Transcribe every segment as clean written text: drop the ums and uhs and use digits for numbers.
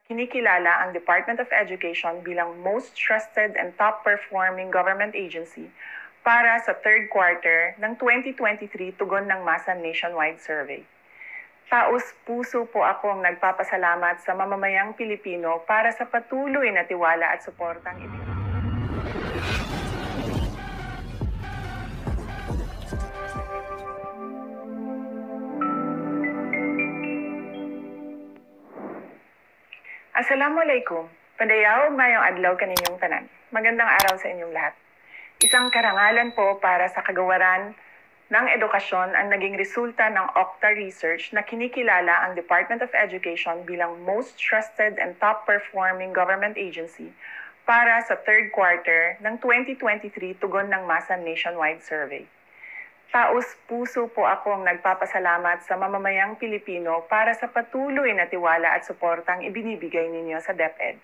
Kinikilala ang Department of Education bilang most trusted and top-performing government agency para sa third quarter ng 2023 tugon ng masa nationwide survey. Taos-puso po akong nagpapasalamat sa mamamayang Pilipino para sa patuloy na tiwala at suportang ibinibigay. Assalamualaikum. Padayaw mayong adlaw kaninyong tanan. Magandang araw sa inyong lahat. Isang karangalan po para sa kagawaran ng edukasyon ang naging resulta ng Okta Research na kinikilala ang Department of Education bilang most trusted and top-performing government agency para sa third quarter ng 2023 tugon ng masa nationwide survey. Taos-puso po akong nagpapasalamat sa mamamayang Pilipino para sa patuloy na tiwala at suportang ibinibigay ninyo sa DepEd.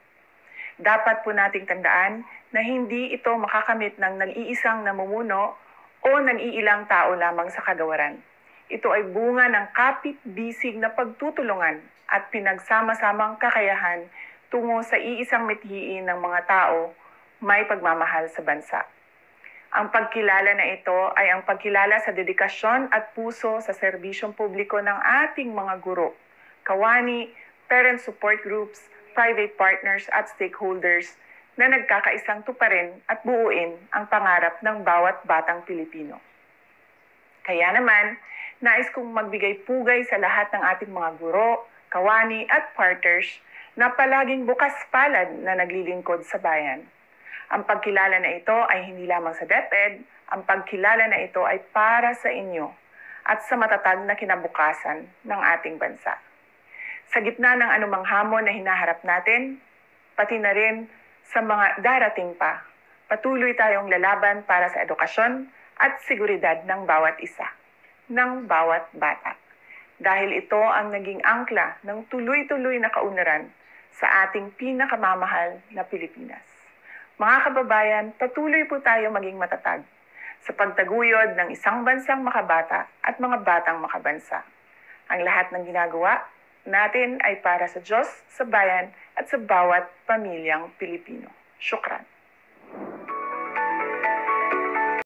Dapat po nating tandaan na hindi ito makakamit ng nag-iisang namumuno o nag-iilang tao lamang sa kagawaran. Ito ay bunga ng kapit-bisig na pagtutulungan at pinagsama-samang kakayahan tungo sa iisang mithiin ng mga tao may pagmamahal sa bansa. Ang pagkilala na ito ay ang pagkilala sa dedikasyon at puso sa serbisyong publiko ng ating mga guro, kawani, parent support groups, private partners at stakeholders na nagkakaisang tuparin at buuin ang pangarap ng bawat batang Pilipino. Kaya naman, nais kong magbigay pugay sa lahat ng ating mga guro, kawani at partners na palaging bukas palad na naglilingkod sa bayan. Ang pagkilala na ito ay hindi lamang sa DepEd, ang pagkilala na ito ay para sa inyo at sa matatag na kinabukasan ng ating bansa. Sa gitna ng anumang hamon na hinaharap natin, pati na rin sa mga darating pa, patuloy tayong lalaban para sa edukasyon at seguridad ng bawat isa, ng bawat bata. Dahil ito ang naging angkla ng tuloy-tuloy na kaunlaran sa ating pinakamamahal na Pilipinas. Mga kababayan, patuloy po tayo maging matatag sa pagtaguyod ng isang bansang makabata at mga batang makabansa. Ang lahat ng ginagawa natin ay para sa Diyos, sa bayan at sa bawat pamilyang Pilipino. Syukran.